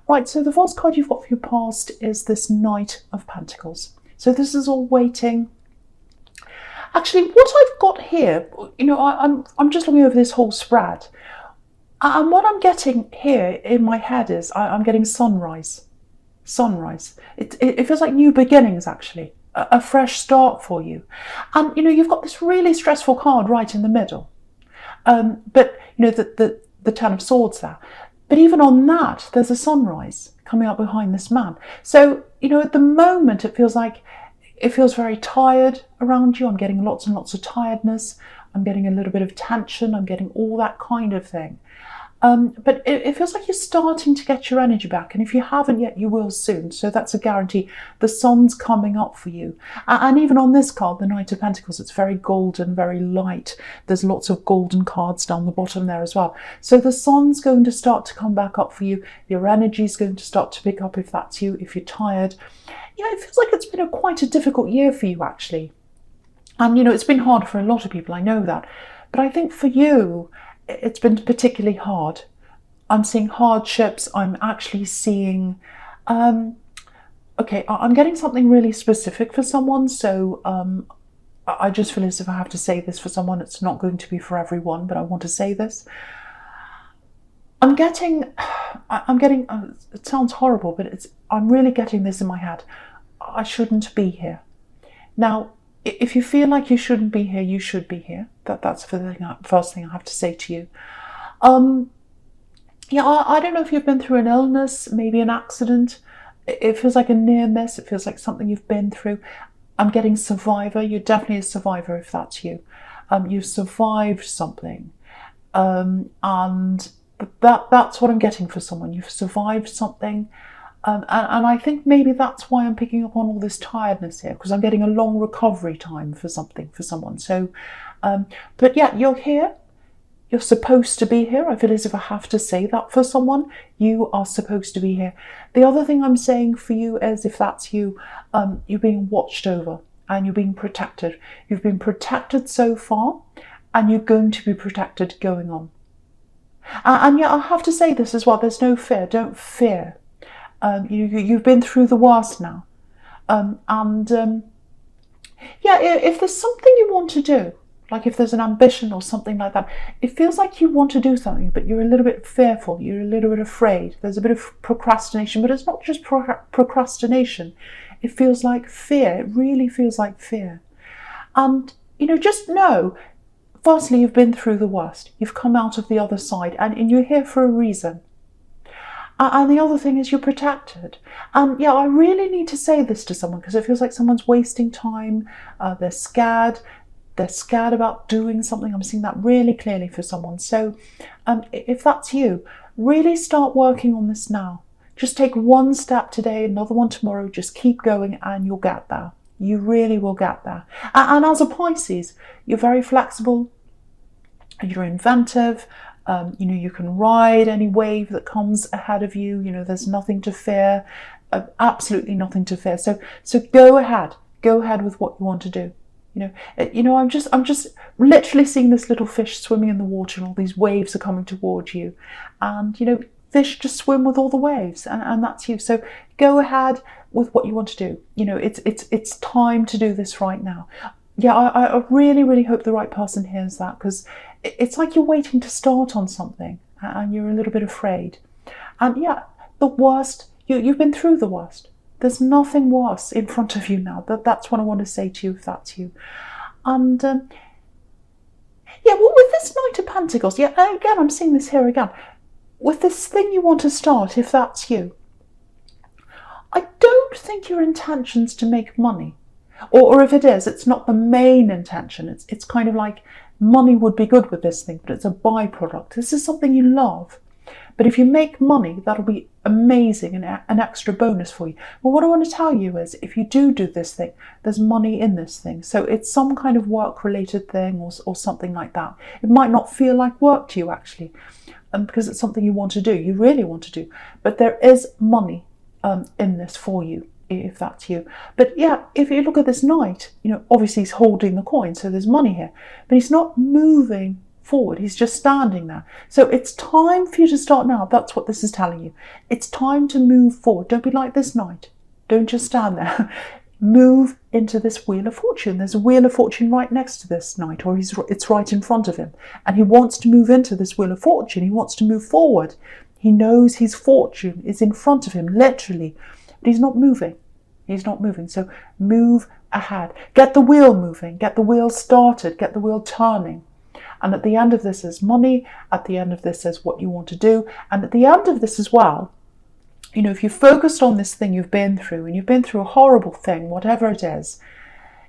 Right, so the first card you've got for your past is this Knight of Pentacles. So this is all waiting. Actually, what I've got here, I'm just looking over this whole spread. And what I'm getting here in my head is I'm getting sunrise. Sunrise. It feels like new beginnings, actually. A fresh start for you. And, you've got this really stressful card right in the middle. But, the Ten of Swords there. But even on that, there's a sunrise coming up behind this man. So, at the moment, it feels very tired around you. I'm getting lots and lots of tiredness. I'm getting a little bit of tension. I'm getting all that kind of thing. But it feels like you're starting to get your energy back. And if you haven't yet, you will soon. So that's a guarantee. The sun's coming up for you. And even on this card, the Knight of Pentacles, it's very golden, very light. There's lots of golden cards down the bottom there as well. So the sun's going to start to come back up for you. Your energy is going to start to pick up if that's you, if you're tired. It feels like it's been quite a difficult year for you, actually. And, it's been hard for a lot of people. I know that. But I think for you, it's been particularly hard. I'm seeing hardships. I'm actually seeing, okay, I'm getting something really specific for someone. So I just feel as if I have to say this for someone. It's not going to be for everyone, but I want to say this. I'm getting, it sounds horrible, but I'm really getting this in my head. I shouldn't be here. Now, if you feel like you shouldn't be here, you should be here. That's the first thing I have to say to you. I don't know if you've been through an illness, maybe an accident. It feels like a near miss. It feels like something you've been through. I'm getting survivor. You're definitely a survivor if that's you. You've survived something. And that's what I'm getting for someone. You've survived something. And I think maybe that's why I'm picking up on all this tiredness here, because I'm getting a long recovery time for someone. So, but yeah, you're here. You're supposed to be here. I feel as if I have to say that for someone. You are supposed to be here. The other thing I'm saying for you is, if that's you, you're being watched over and you're being protected. You've been protected so far, and you're going to be protected going on. And yeah, I have to say this as well. There's no fear. Don't fear. You've been through the worst now. Yeah, if there's something you want to do, like if there's an ambition or something like that, it feels like you want to do something, but you're a little bit fearful, you're a little bit afraid. There's a bit of procrastination, but it's not just procrastination. It feels like fear. It really feels like fear. And, just know, firstly, you've been through the worst. You've come out of the other side, and you're here for a reason. And the other thing is, you're protected. And yeah, I really need to say this to someone, because it feels like someone's wasting time. They're scared. They're scared about doing something. I'm seeing that really clearly for someone. So if that's you, really start working on this now. Just take one step today, another one tomorrow. Just keep going and you'll get there. You really will get there. And as a Pisces, you're very flexible. You're inventive. You can ride any wave that comes ahead of you. There's nothing to fear, absolutely nothing to fear. So go ahead with what you want to do. I'm just literally seeing this little fish swimming in the water, and all these waves are coming towards you. And, fish just swim with all the waves, and that's you. So go ahead with what you want to do. It's time to do this right now. Yeah, I really, really hope the right person hears that, because it's like you're waiting to start on something and you're a little bit afraid. And yeah, the worst, you've been through the worst. There's nothing worse in front of you now. That's what I want to say to you, if that's you. And yeah, well, with this Knight of Pentacles, yeah, again, I'm seeing this here again. With this thing you want to start, if that's you, I don't think your intention's to make money. Or if it is, it's not the main intention. It's kind of like, money would be good with this thing, but it's a byproduct. This is something you love. But if you make money, that'll be amazing and an extra bonus for you. But what I want to tell you is, if you do this thing, there's money in this thing. So it's some kind of work-related thing or something like that. It might not feel like work to you, actually, because it's something you want to do. You really want to do. But there is money in this for you, if that's you. But yeah, if you look at this knight, obviously he's holding the coin, so there's money here. But he's not moving forward. He's just standing there. So it's time for you to start now. That's what this is telling you. It's time to move forward. Don't be like this knight. Don't just stand there. Move into this Wheel of Fortune. There's a Wheel of Fortune right next to this knight, or it's right in front of him. And he wants to move into this Wheel of Fortune. He wants to move forward. He knows his fortune is in front of him, literally. But he's not moving. He's not moving. So move ahead. Get the wheel moving. Get the wheel started. Get the wheel turning. And at the end of this is money. At the end of this is what you want to do. And at the end of this as well, you know, if you're focused on this thing you've been through, and you've been through a horrible thing, whatever it is,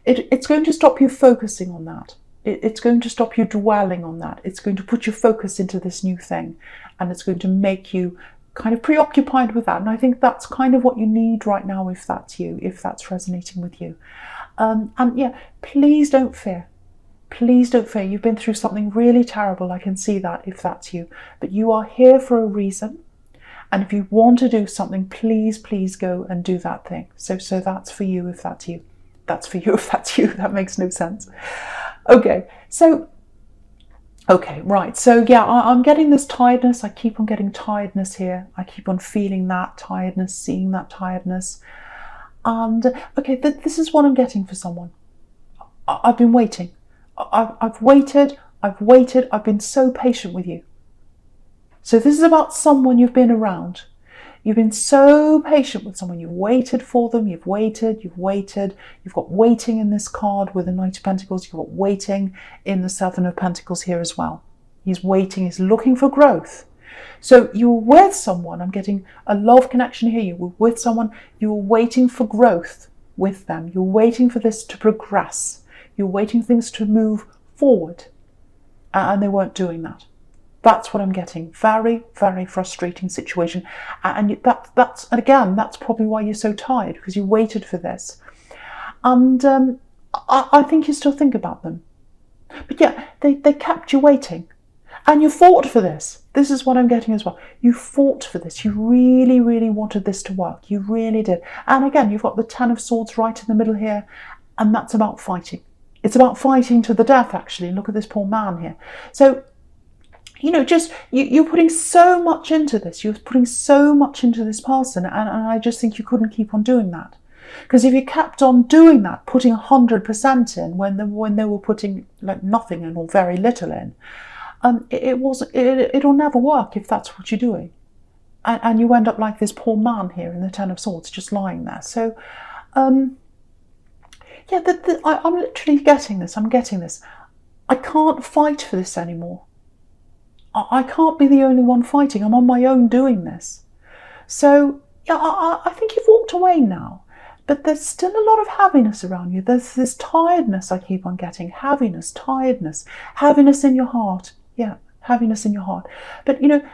it's going to stop you focusing on that. It's going to stop you dwelling on that. It's going to put your focus into this new thing, and it's going to make you kind of preoccupied with that. And I think that's kind of what you need right now, if that's you, if that's resonating with you. And yeah, please don't fear. Please don't fear. You've been through something really terrible. I can see that, if that's you. But you are here for a reason. And if you want to do something, please, please go and do that thing. So that's for you, if that's you. That's for you, if that's you. That makes no sense. Okay, right. So yeah, I'm getting this tiredness. I keep on getting tiredness here. I keep on feeling that tiredness, seeing that tiredness. And okay, this is what I'm getting for someone. I've been waiting. I've waited. I've been so patient with you. So this is about someone you've been around. You've been so patient with someone. You've waited for them. You've waited. You've got waiting in this card with the Knight of Pentacles. You've got waiting in the Seven of Pentacles here as well. He's waiting. He's looking for growth. So you're with someone. I'm getting a love connection here. You were with someone. You were waiting for growth with them. You're waiting for this to progress. You're waiting for things to move forward. And they weren't doing that. That's what I'm getting. Very, very frustrating situation. And that's probably why you're so tired, because you waited for this. And I think you still think about them. But yeah, they kept you waiting. And you fought for this. This is what I'm getting as well. You fought for this. You really, really wanted this to work. You really did. And again, you've got the Ten of Swords right in the middle here. And that's about fighting. It's about fighting to the death, actually. Look at this poor man here. So, you know, just you're putting so much into this. You're putting so much into this person, and I just think you couldn't keep on doing that. Because if you kept on doing that, putting 100% in when they were putting like nothing in or very little in, it'll never work if that's what you're doing, and you end up like this poor man here in the Ten of Swords, just lying there. So, yeah, I'm literally getting this. I'm getting this. I can't fight for this anymore. I can't be the only one fighting. I'm on my own doing this. So, yeah, I think you've walked away now. But there's still a lot of heaviness around you. There's this tiredness I keep on getting. Heaviness, tiredness, heaviness in your heart. Yeah, heaviness in your heart. But, you know,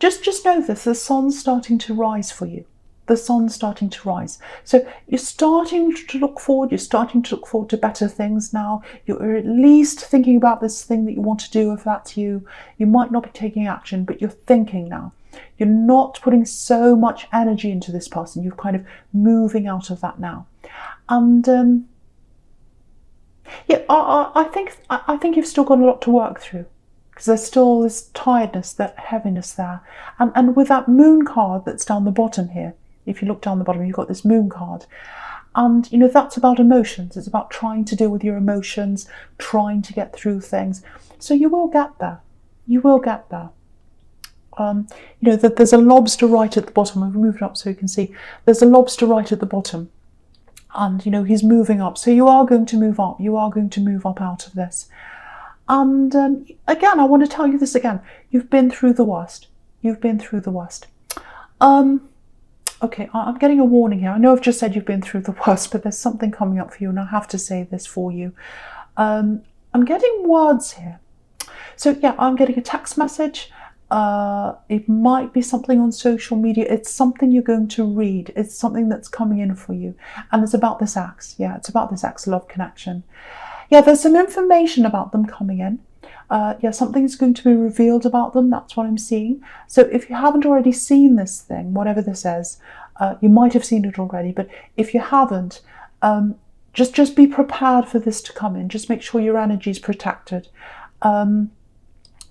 just know this. The sun's starting to rise for you. The sun's starting to rise. So you're starting to look forward. You're starting to look forward to better things now. You're at least thinking about this thing that you want to do, if that's you. You might not be taking action, but you're thinking now. You're not putting so much energy into this person. You're kind of moving out of that now. And yeah, I think you've still got a lot to work through, because there's still this tiredness, that heaviness there. And with that moon card that's down the bottom here, if you look down the bottom, you've got this moon card. And, you know, that's about emotions. It's about trying to deal with your emotions, trying to get through things. So you will get there. You will get there. You know, there's a lobster right at the bottom. I've moved it up so you can see. There's a lobster right at the bottom. And, you know, he's moving up. So you are going to move up. You are going to move up out of this. And again, I want to tell you this again. You've been through the worst. You've been through the worst. Okay, I'm getting a warning here. I know I've just said you've been through the worst, but there's something coming up for you, and I have to say this for you. I'm getting words here. So yeah, I'm getting a text message. It might be something on social media. It's something you're going to read. It's something that's coming in for you. And it's about this ex. Yeah, it's about this ex-love connection. Yeah, there's some information about them coming in. Yeah, something's going to be revealed about them. That's what I'm seeing. So if you haven't already seen this thing, whatever this is, you might have seen it already. But if you haven't, just be prepared for this to come in. Just make sure your energy is protected.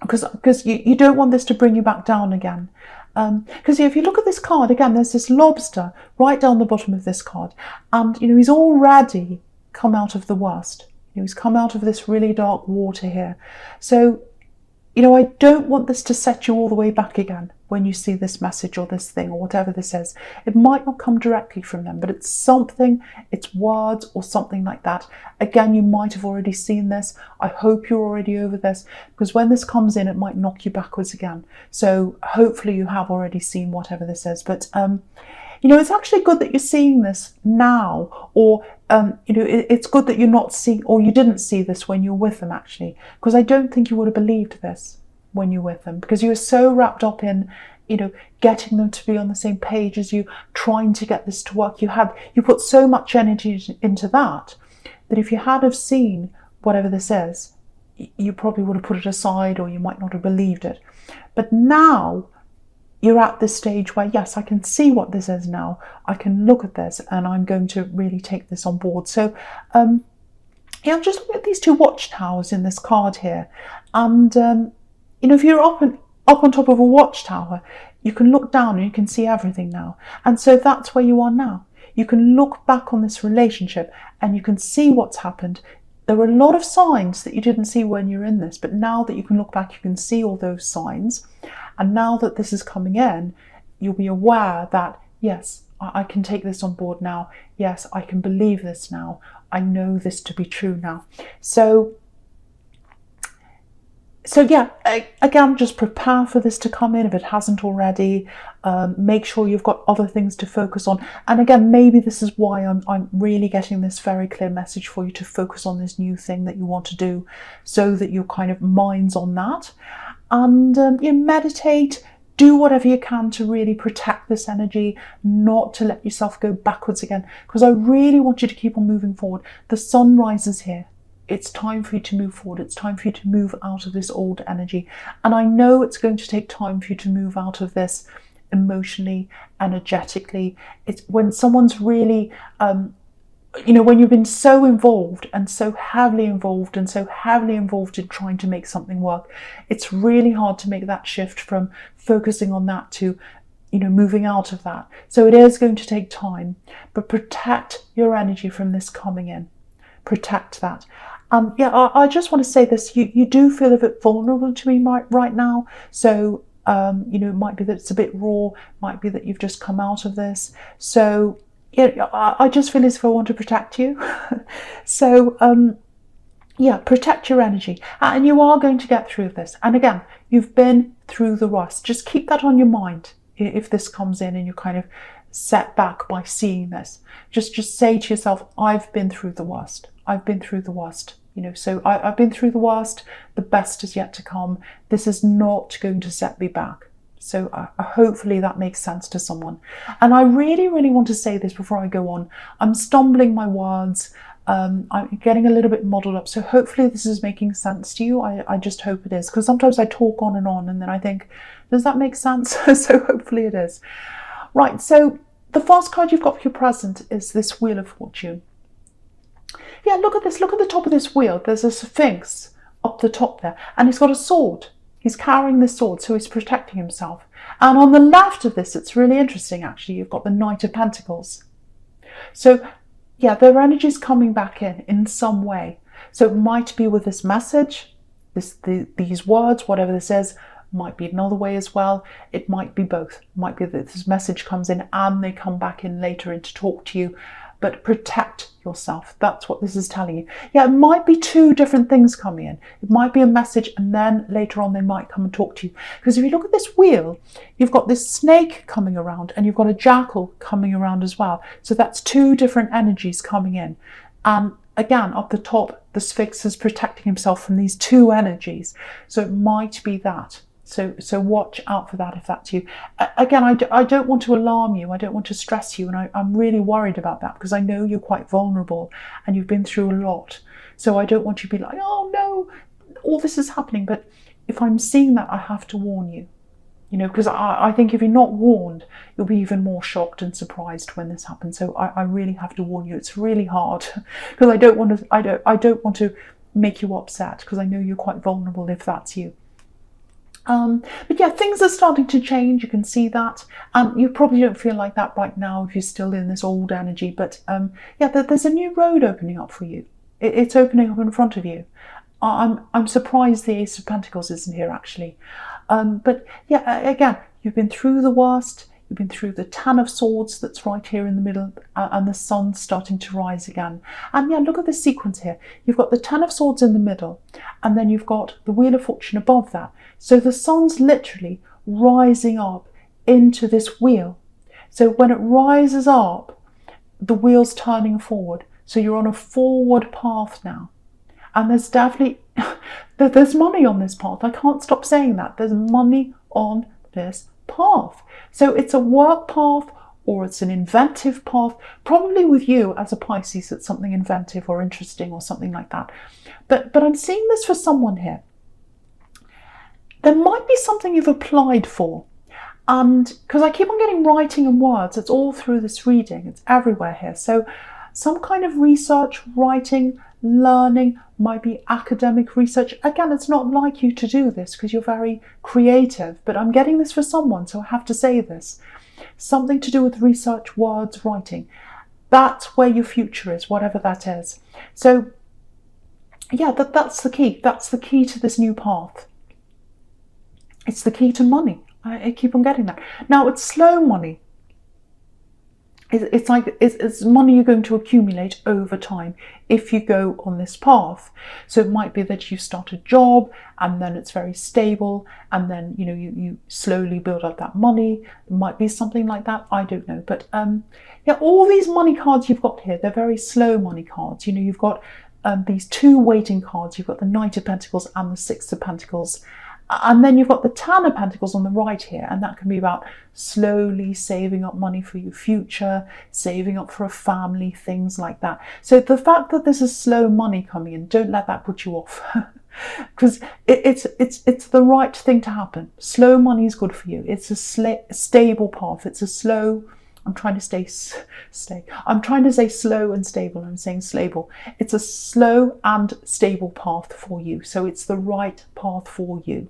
because you don't want this to bring you back down again. Because if you look at this card again, there's this lobster right down the bottom of this card, and he's already come out of the worst. He's come out of this really dark water here. So I don't want this to set you all the way back again when you see this message or this thing or whatever this is. It might not come directly from them, but it's something, it's words or something like that. Again, you might have already seen this. I hope you're already over this, because when this comes in, it might knock you backwards again. So hopefully you have already seen whatever this is. But it's actually good that you're seeing this now, or it's good that you're not seeing, or you didn't see this when you were with them, actually, because I don't think you would have believed this when you're with them, because you were so wrapped up in getting them to be on the same page as you, trying to get this to work. You put so much energy into that if you had have seen whatever this is, you probably would have put it aside, or you might not have believed it. But now you're at this stage where, yes, I can see what this is now. I can look at this and I'm going to really take this on board. So, I'm just looking at these two watchtowers in this card here. And, if you're up on top of a watchtower, you can look down and you can see everything now. And so that's where you are now. You can look back on this relationship and you can see what's happened. There were a lot of signs that you didn't see when you're in this, but now that you can look back, you can see all those signs. And now that this is coming in, you'll be aware that, yes, I can take this on board now. Yes, I can believe this now. I know this to be true now. So yeah, again, just prepare for this to come in if it hasn't already. Make sure you've got other things to focus on. And again, maybe this is why I'm really getting this very clear message for you to focus on this new thing that you want to do, so that your kind of mind's on that. And you meditate, do whatever you can to really protect this energy, not to let yourself go backwards again, because I really want you to keep on moving forward. The sun rises here. It's time for you to move forward. It's time for you to move out of this old energy. And I know it's going to take time for you to move out of this emotionally, energetically. It's when someone's really, when you've been so involved and so heavily involved and so heavily involved in trying to make something work, it's really hard to make that shift from focusing on that to, moving out of that. So it is going to take time, but protect your energy from this coming in. Protect that. I just want to say this, you do feel a bit vulnerable to me right now. So, it might be that it's a bit raw, might be that you've just come out of this. So, I just feel as if I want to protect you. So, protect your energy. And you are going to get through this. And again, you've been through the worst. Just keep that on your mind if this comes in and you're kind of set back by seeing this. Just say to yourself, I've been through the worst. I've been through the worst. So I've been through the worst. The best is yet to come. This is not going to set me back. So hopefully that makes sense to someone. And I really, really want to say this before I go on. I'm stumbling my words. I'm getting a little bit muddled up. So hopefully this is making sense to you. I just hope it is. Because sometimes I talk on and then I think, does that make sense? So hopefully it is. Right, so the first card you've got for your present is this Wheel of Fortune. Yeah, look at this. Look at the top of this wheel. There's a Sphinx up the top there. And he's got a sword. He's carrying this sword, so he's protecting himself. And on the left of this, it's really interesting, actually. You've got the Knight of Pentacles. So, yeah, their energy's coming back in some way. So it might be with this message, these words, whatever this is. Might be another way as well. It might be both. It might be that this message comes in and they come back in later and to talk to you. But protect yourself. That's what this is telling you. Yeah, it might be two different things coming in. It might be a message and then later on they might come and talk to you. Because if you look at this wheel, you've got this snake coming around and you've got a jackal coming around as well. So that's two different energies coming in. And again, up the top, the Sphinx is protecting himself from these two energies. So it might be that. So watch out for that if that's you. Again, I don't want to alarm you. I don't want to stress you. And I'm really worried about that because I know you're quite vulnerable and you've been through a lot. So I don't want you to be like, oh no, all this is happening. But if I'm seeing that, I have to warn you. Because I think if you're not warned, you'll be even more shocked and surprised when this happens. So I really have to warn you. It's really hard because I don't want to make you upset because I know you're quite vulnerable if that's you. But yeah, things are starting to change. You can see that. You probably don't feel like that right now if you're still in this old energy. But yeah, there's a new road opening up for you. It's opening up in front of you. I'm surprised the Ace of Pentacles isn't here actually. But yeah, again, you've been through the worst. You've been through the Ten of Swords that's right here in the middle, and the sun's starting to rise again. And yeah, look at this sequence here. You've got the Ten of Swords in the middle, and then you've got the Wheel of Fortune above that. So the sun's literally rising up into this wheel. So when it rises up, the wheel's turning forward. So you're on a forward path now. And there's definitely, there's money on this path. I can't stop saying that. There's money on this path. So it's a work path or it's an inventive path. Probably with you as a Pisces, it's something inventive or interesting or something like that. But I'm seeing this for someone here. There might be something you've applied for. And because I keep on getting writing and words, it's all through this reading. It's everywhere here. So some kind of research, writing, learning, might be academic research. Again, it's not like you to do this because you're very creative, but I'm getting this for someone, so I have to say this. Something to do with research, words, writing. That's where your future is, whatever that is. So yeah, that's the key. That's the key to this new path. It's the key to money. I keep on getting that. Now, it's slow money. It's like it's money you're going to accumulate over time if you go on this path. So it might be that you start a job and then it's very stable, and then you slowly build up that money. It might be something like that. I don't know, but yeah, all these money cards you've got here, they're very slow money cards. You've got these two waiting cards. You've got the Knight of Pentacles and the Six of Pentacles. And then you've got the Ten of Pentacles on the right here, and that can be about slowly saving up money for your future, saving up for a family, things like that. So the fact that there's a slow money coming in, don't let that put you off, because it's the right thing to happen. Slow money is good for you. It's a stable path. It's a slow. I'm trying to I'm trying to say slow and stable. I'm saying stable. It's a slow and stable path for you. So it's the right path for you.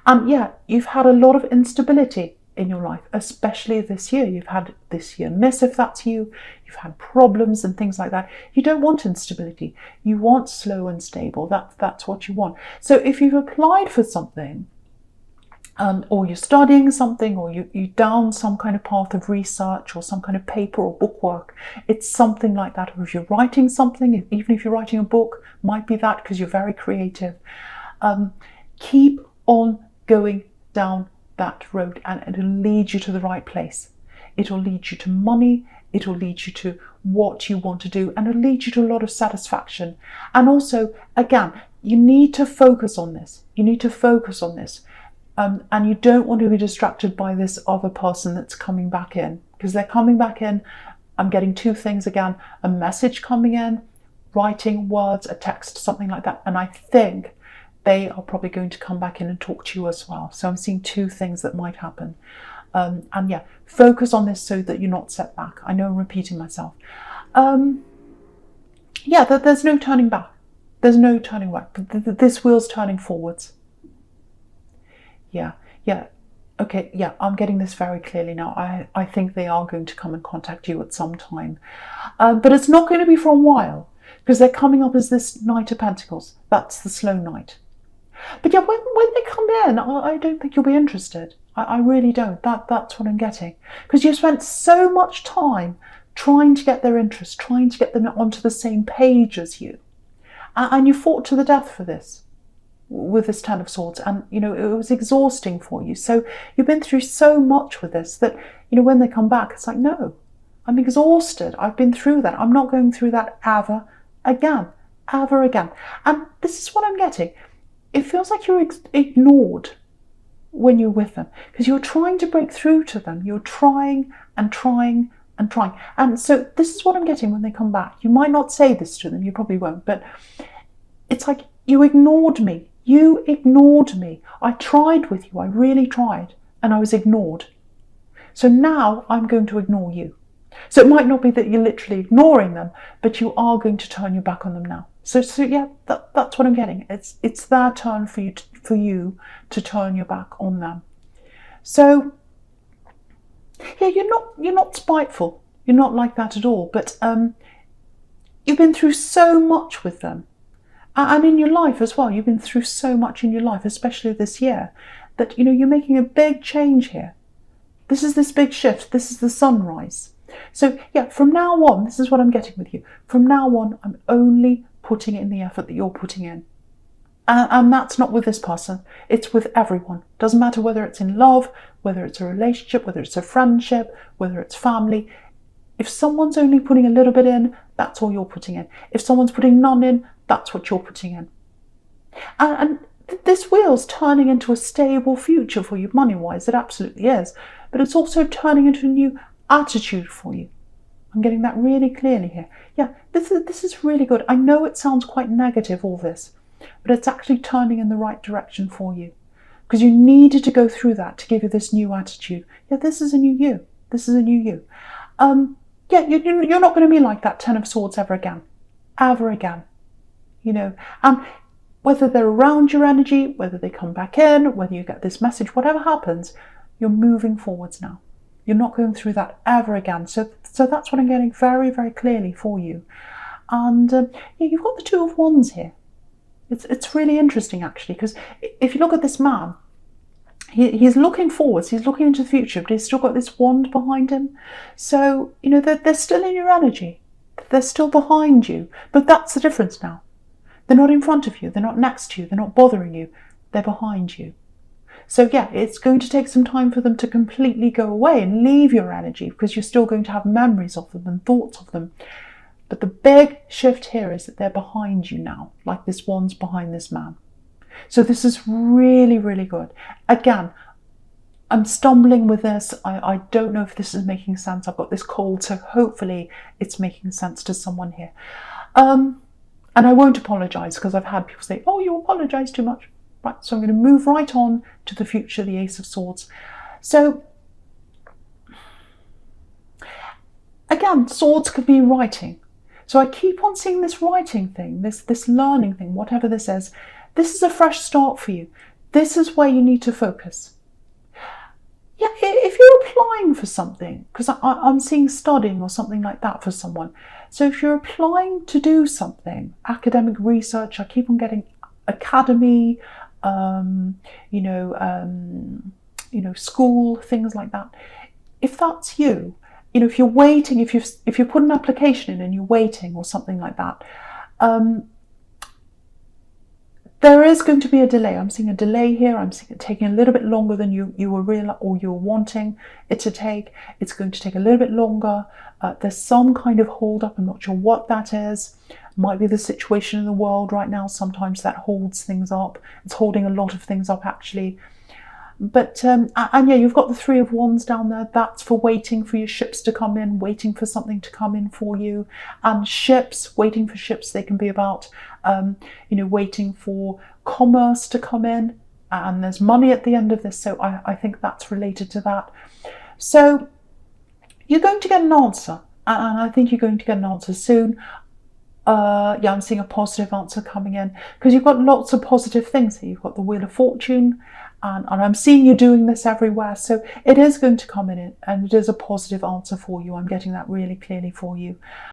And yeah, you've had a lot of instability in your life, especially this year. You've had this year miss, if that's you. You've had problems and things like that. You don't want instability. You want slow and stable. That's what you want. So if you've applied for something, or you're studying something, or you down some kind of path of research or some kind of paper or bookwork, it's something like that. Or if you're writing something, even if you're writing a book, might be that because you're very creative. Keep on going down that road, and it'll lead you to the right place. It'll lead you to money. It'll lead you to what you want to do, and it'll lead you to a lot of satisfaction. And also, again, you need to focus on this. You need to focus on this. And you don't want to be distracted by this other person that's coming back in, because they're coming back in. I'm getting two things again: a message coming in, writing, words, a text, something like that. And I think they are probably going to come back in and talk to you as well. So I'm seeing two things that might happen. And yeah, focus on this so that you're not set back. I know I'm repeating myself. Yeah, there's no turning back. There's no turning back. This wheel's turning forwards. Yeah. Okay, yeah, I'm getting this very clearly now. I think they are going to come and contact you at some time. But it's not going to be for a while, because they're coming up as this Knight of Pentacles. That's the slow knight. But yeah, when they come in, I don't think you'll be interested. I really don't. That's what I'm getting. Because you spent so much time trying to get their interest, trying to get them onto the same page as you. And you fought to the death for this, with this Ten of Swords. And, it was exhausting for you. So you've been through so much with this that, when they come back, it's like, no, I'm exhausted. I've been through that. I'm not going through that ever again. And this is what I'm getting. It feels like you're ignored when you're with them, because you're trying to break through to them. You're trying and trying and trying. And so this is what I'm getting when they come back. You might not say this to them, you probably won't, but it's like, you ignored me. You ignored me. I tried with you. I really tried, and I was ignored. So now I'm going to ignore you. So it might not be that you're literally ignoring them, but you are going to turn your back on them now. So yeah, that's what I'm getting. It's their turn for for you to turn your back on them. So yeah, you're not spiteful. You're not like that at all. But you've been through so much with them. And in your life as well, you've been through so much in your life, especially this year, that, you're making a big change here. This is this big shift. This is the sunrise. So yeah, from now on, this is what I'm getting with you. From now on, I'm only putting in the effort that you're putting in. And that's not with this person. It's with everyone. Doesn't matter whether it's in love, whether it's a relationship, whether it's a friendship, whether it's family. If someone's only putting a little bit in, that's all you're putting in. If someone's putting none in, that's what you're putting in. And this wheel's turning into a stable future for you money-wise. It absolutely is. But it's also turning into a new attitude for you. I'm getting that really clearly here. Yeah, this is really good. I know it sounds quite negative, all this, but it's actually turning in the right direction for you. Because you needed to go through that to give you this new attitude. Yeah, this is a new you. This is a new you. Yeah, you're not going to be like that Ten of Swords ever again. Ever again. And whether they're around your energy, whether they come back in, whether you get this message, whatever happens, you're moving forwards now. You're not going through that ever again. So that's what I'm getting very, very clearly for you. And yeah, you've got the Two of Wands here. It's really interesting, actually, because if you look at this man, he's looking forwards, he's looking into the future, but he's still got this wand behind him. So, they're still in your energy. They're still behind you. But that's the difference now. They're not in front of you. They're not next to you. They're not bothering you. They're behind you. So yeah, it's going to take some time for them to completely go away and leave your energy, because you're still going to have memories of them and thoughts of them. But the big shift here is that they're behind you now, like this wand's behind this man. So this is really, really good. Again, I'm stumbling with this. I don't know if this is making sense. I've got this cold, so hopefully it's making sense to someone here. And I won't apologise, because I've had people say, oh, you apologise too much. Right, so I'm going to move right on to the future, the Ace of Swords. So, again, swords could be writing. So I keep on seeing this writing thing, this learning thing, whatever this is. This is a fresh start for you. This is where you need to focus. Yeah, if you're applying for something, because I'm seeing studying or something like that for someone. So if you're applying to do something, academic research, I keep on getting academy, school, things like that. If that's you, if you're waiting, if you put an application in and you're waiting or something like that, there is going to be a delay. I'm seeing a delay here. I'm seeing it taking a little bit longer than you were real or you were wanting it to take. It's going to take a little bit longer. There's some kind of hold up. I'm not sure what that is. Might be the situation in the world right now. Sometimes that holds things up. It's holding a lot of things up, actually. But and yeah, you've got the Three of Wands down there. That's for waiting for your ships to come in, waiting for something to come in for you. And ships, waiting for ships, they can be about waiting for commerce to come in, and there's money at the end of this. So I think that's related to that. So you're going to get an answer, and I think you're going to get an answer soon. Yeah, I'm seeing a positive answer coming in, because you've got lots of positive things here. You've got the Wheel of Fortune, and I'm seeing you doing this everywhere. So it is going to come in, and it is a positive answer for you. I'm getting that really clearly for you.